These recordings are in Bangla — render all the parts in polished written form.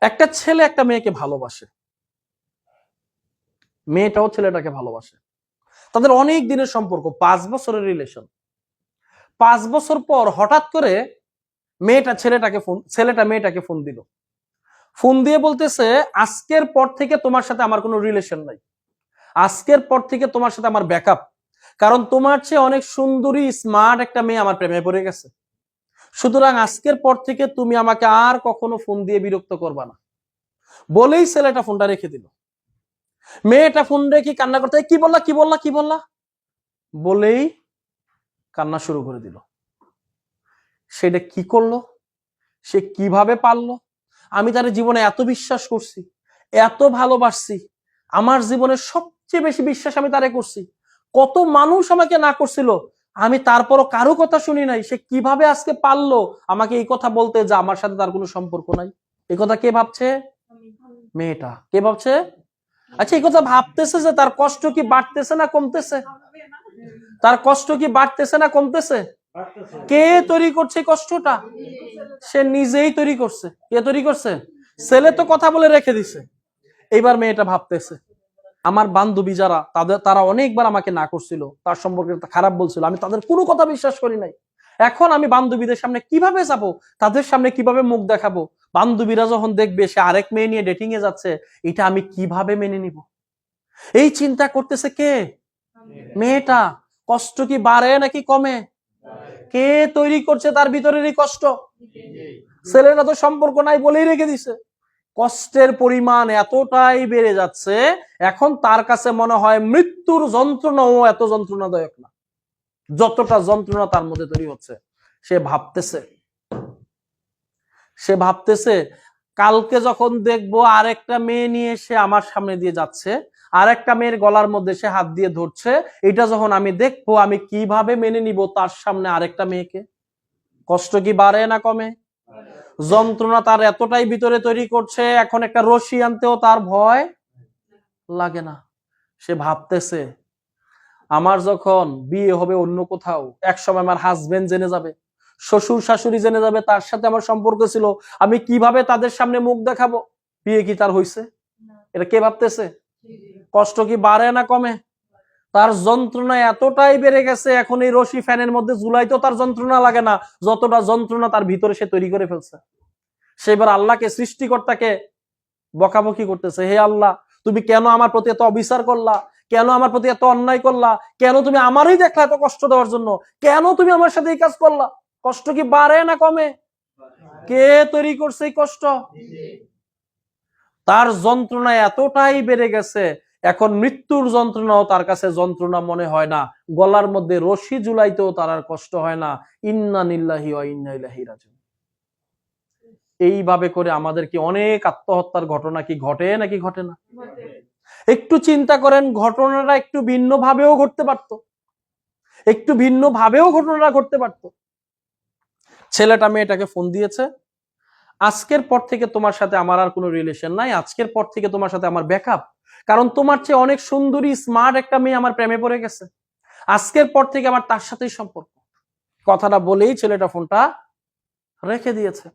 একটা ছেলে একটা মেয়েকে ভালোবাসে, মেয়েটাও ছেলেটাকে ভালোবাসে, তাদের অনেক দিনের সম্পর্ক, 5 বছরের রিলেশন। 5 বছর পর হঠাৎ করে ছেলেটা মেয়েটাকে ফোন দিল। ফোন দিয়ে বলতেছে, আজকের পর থেকে তোমার সাথে আমার কোনো রিলেশন নাই, আজকের পর থেকে তোমার সাথে আমার ব্যাকআপ, কারণ তোমার চেয়ে অনেক সুন্দরী স্মার্ট একটা মেয়ে আমার প্রেমে পড়ে গেছে। সুতরাং আজকের পর থেকে তুমি আমাকে আর কখনো ফোন দিয়ে বিরক্ত করবা না। বলেই ছেলেটা ফোনটা রেখে দিল। মেয়েটা ফোন রেখে কান্না করতে, কি বললা কি বললা কি বললা বলেই কান্না শুরু করে দিল। সেটা কি করলো, সে কিভাবে পারলো? আমি তার জীবনে এত বিশ্বাস করছি, এত ভালোবাসছি, আমার জীবনের সবচেয়ে বেশি বিশ্বাস আমি তারে করছি। কত মানুষ আমাকে না করছিল, আমি তারপরও কারো কথা শুনি নাই। সে কিভাবে আজকে পারলো আমাকে এই কথা বলতে যে আমার সাথে তার কোনো সম্পর্ক নাই? এই কথা কে ভাবছে? মেয়েটা। কে ভাবছে? আচ্ছা, এই কথা ভাবতেছে যে তার কষ্ট কি বাড়তেছে না কমতেছে? তার কষ্ট কি বাড়তেছে না কমতেছে? কে তৈরি করছে কষ্টটা? সে নিজেই তৈরি করছে। কে তৈরি করছে? ছেলে তো কথা বলে রেখে দিছে। এইবার মেয়েটা ভাবতেছে, আমার বান্ধবী যারা তারা অনেকবার আমাকে না করছিল, তার সম্পর্কে খারাপ বলছিল, আমি তাদের কোনো কথা বিশ্বাস করি নাই। এখন আমি বান্ধবীদের সামনে কিভাবে যাব, তাদের সামনে কিভাবে মুখ দেখাবো? বান্ধবীরা যখন দেখবে সে আরেক মেয়ে নিয়ে ডেটিং এ যাচ্ছে, এটা আমি কিভাবে মেনে নিব? এই চিন্তা করতেছে কে? মেয়েটা। কষ্ট কি বাড়ে নাকি কমে? কে তৈরি করছে তার ভিতরের এই কষ্ট? ছেলেরা তো সম্পর্ক নাই বলেই রেখে দিছে। কষ্টের পরিমাণ এতটাই বেড়ে যাচ্ছে, এখন তার কাছে মনে হয় মৃত্যুর যন্ত্রণাও এত যন্ত্রণাদায়ক না, যতটা যন্ত্রণা তার মধ্যে তৈরি হচ্ছে। সে ভাবতেছে কালকে যখন দেখবো আরেকটা মেয়ে নিয়ে সে আমার সামনে দিয়ে যাচ্ছে, আরেকটা মেয়ের গলার মধ্যে সে হাত দিয়ে ধরছে, এটা যখন আমি দেখবো আমি কিভাবে মেনে নিব তার সামনে আরেকটা মেয়েকে? কষ্ট কি বাড়ে না কমে? যন্ত্রণা তার এতটাই ভিতরে তৈরি করছে, এখন একটা রশি আনতেও তার ভয় লাগে না। সে ভাবতেছে আমার যখন বিয়ে হবে অন্য কোথাও, একসময় আমার হাজবেন্ড জেনে যাবে, শ্বশুর শাশুড়ি জেনে যাবে তার সাথে আমার সম্পর্ক ছিল, আমি কিভাবে তাদের সামনে মুখ দেখাবো? বিয়ে কি তার হইছে? এটা কে ভাবতেছে? কষ্ট কি বাড়ে না কমে? তার যন্ত্রণা এতটাই বেড়ে গেছে, এখন এই রশি ফ্যানের মধ্যে ঝুলাইতেও তার যন্ত্রণা লাগে না, যতটা যন্ত্রণা তার ভিতরে সে তৈরি করে ফেলছে। সেবার আল্লাহকে, সৃষ্টিকর্তাকে বকাবকি করতেছে, হে আল্লাহ, তুমি কেন আমার প্রতি এত অবিচার করলা? কেন আমার প্রতি এত অন্যায় করলা? কেন তুমি আমারই দেখলা এত কষ্ট দেওয়ার জন্য? কেন তুমি আমার সাথে এই কাজ করলা? কষ্ট কি বাড়ে না কমে? কে তৈরি করছে এই কষ্ট? তার যন্ত্রণা এতটাই বেড়ে গেছে, এখন মৃত্যুর যন্ত্রণাও তার কাছে যন্ত্রণা মনে হয় না, গলার মধ্যে রশি ঝুলাইতেও তার আর কষ্ট হয় না। ইন্না লিল্লাহি ওয়া ইন্না ইলাইহি রাজিউন। এইভাবে করে আমাদের কি অনেক আত্মহত্যার ঘটনা কি ঘটে নাকি ঘটে না? একটু চিন্তা করেন, ঘটনাটা একটু ভিন্ন ভাবেও ঘটতে পারত, একটু ভিন্ন ভাবেও ঘটনাটা ঘটতে পারত। ছেলেটা মেয়েটাকে ফোন দিয়েছে, আজকের পর থেকে তোমার সাথে আমার আর কোনো রিলেশন নাই, আজকের পর থেকে তোমার সাথে আমার ব্যাকআপ, কারণ তোমার চেয়ে অনেক সুন্দরী স্মার্ট একটা মেয়ে আমার প্রেমে পড়ে গেছে, আজকের পর থেকে আমার তার সাথেই সম্পর্ক। কথাটা বলেই ছেলেটা ফোনটা রেখে দিয়েছে।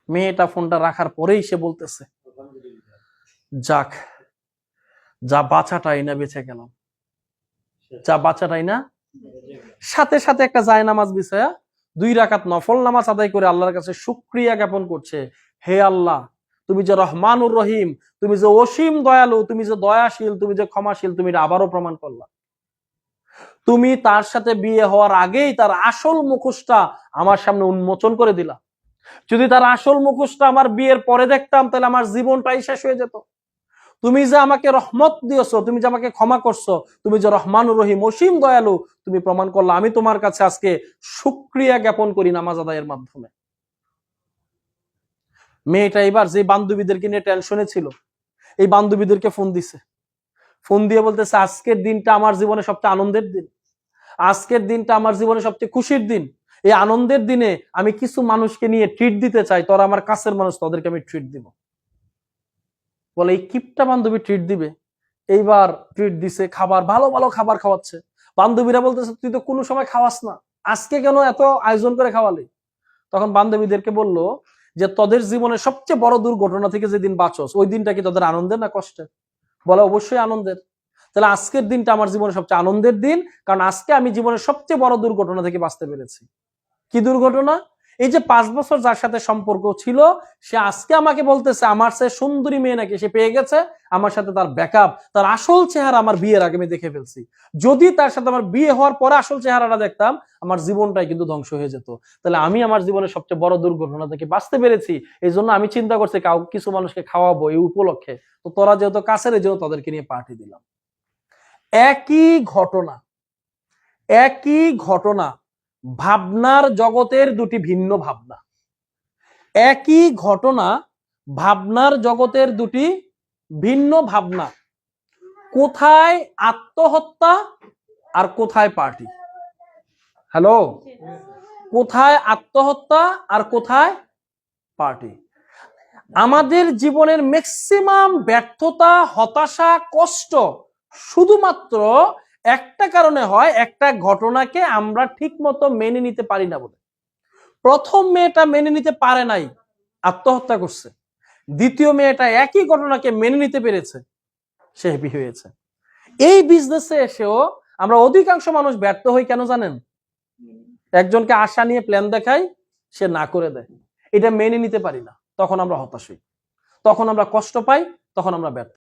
মেয়েটা ফোনটা রাখার পরেই সে বলতেছে, যাক, যা বাঁচাটাই না বেঁচে গেলাম, যা বাঁচাটাই না। সাথে সাথে একটা জায়নামাজ বিছায়া 2 রাকাত নফল নামাজ আদায় করে আল্লাহর কাছে শুকরিয়া জ্ঞাপন করছে, হে আল্লাহ, তুমি যে রহমানুর রহিম, তুমি যে অসীম দয়ালু, তুমি যে দয়াশীল, তুমি যে ক্ষমাশীল, তুমি এটা আবারও প্রমাণ করলা। তুমি তার সাথে বিয়ে হওয়ার আগেই তার আসল মুখোশটা আমার সামনে উন্মোচন করে দিলা। যদি তার আসল মুখোশটা আমার বিয়ের পরে দেখতাম, তাহলে আমার জীবনটাই শেষ হয়ে যেত। তুমি যে আমাকে রহমত দিয়েছো, তুমি যে আমাকে ক্ষমা করছো, তুমি যে রহমানুর রহিম, অসীম দয়ালু, তুমি প্রমাণ করলা। আমি তোমার কাছে আজকে শুকরিয়া জ্ঞাপন করি নামাজ আদায়ের মাধ্যমে। মেয়েটা এবার যে বান্ধবীদেরকে নিয়ে টেনশনে ছিল, এই বান্ধবীদেরকে ফোন দিছে। ফোন দিয়ে বলতেছে, আজকের দিনটা আমার জীবনে সবচেয়ে আনন্দের দিন, আজকের দিনটা আমার জীবনে সবচেয়ে খুশির দিন। এই আনন্দের দিনে আমি কিছু মানুষকে নিয়ে ট্রিট দিতে চাই, তোরা আমার কাছের মানুষ, তোদেরকে আমি ট্রিট দিব। বলে এই কিপটা বান্ধবী ট্রিট দিবে? এইবার ট্রিট দিছে, খাবার, ভালো ভালো খাবার খাওয়াচ্ছে। বান্ধবীরা বলতেছে, তুই তো কোনো সময় খাওয়াস না, আজকে কেন এত আয়োজন করে খাওয়ালি? তখন বান্ধবীদেরকে বলল যে তোদের জীবনের সবচেয়ে বড় দুর্ঘটনা থেকে যেদিন বাঁচস ওই দিনটা কি তোদের আনন্দের না কষ্টের? বলে অবশ্যই আনন্দের। তাহলে আজকের দিনটা আমার জীবনের সবচেয়ে আনন্দের দিন, কারণ আজকে আমি জীবনের সবচেয়ে বড় দুর্ঘটনা থেকে বাঁচতে পেরেছি। কি দুর্ঘটনা? এই যে 5 বছর যার সাথে সম্পর্ক ছিল, সে আজকে আমাকে বলতেছে আমার সে সুন্দরী মেয়ে নাকি সে পেয়ে গেছে, আমার সাথে তার ব্যাকআপ, তার আসল চেহারা আমার বিয়ের আগে আমি দেখে ফেলছি। যদি তার সাথে আমার বিয়ে হওয়ার পরে আসল চেহারাটা দেখতাম, আমার জীবনটাই কিন্তু ধ্বংস হয়ে যেত। তাহলে আমি আমার জীবনের সবচেয়ে বড় দুর্ঘটনা থেকে বাঁচতে পেরেছি, এই জন্য আমি চিন্তা করছি কিছু মানুষকে খাওয়াবো এই উপলক্ষে। তো তোরা যেহেতু কাছের, এই জন্য তাদেরকে নিয়ে পার্টি দিলাম। একই ঘটনা, একই ঘটনা, ভাবনার জগতের দুটি ভিন্ন ভাবনা। একই ঘটনা, ভাবনার জগতের দুটি ভিন্ন ভাবনা। কোথায় আত্মহত্যা আর কোথায় পার্টি? হ্যালো, কোথায় আত্মহত্যা আর কোথায় পার্টি? আমাদের জীবনের ম্যাক্সিমাম ব্যর্থতা, হতাশা, কষ্ট শুধুমাত্র একটা কারণে হয়, একটা ঘটনাকে আমরা ঠিক মতো মেনে নিতে পারি না বলে। প্রথম মেয়েটা মেনে নিতে পারে নাই, আত্মহত্যা করছে। দ্বিতীয় মেয়েটা একই ঘটনাকে মেনে নিতে পেরেছে, সে হ্যাপি হয়েছে। এই বিজনেসে এসেও আমরা অধিকাংশ মানুষ ব্যর্থ হই কেন জানেন? একজনকে আশা নিয়ে প্ল্যান দেখাই, সে না করে দেয়, এটা মেনে নিতে পারি না, তখন আমরা হতাশ হই, তখন আমরা কষ্ট পাই, তখন আমরা ব্যর্থ।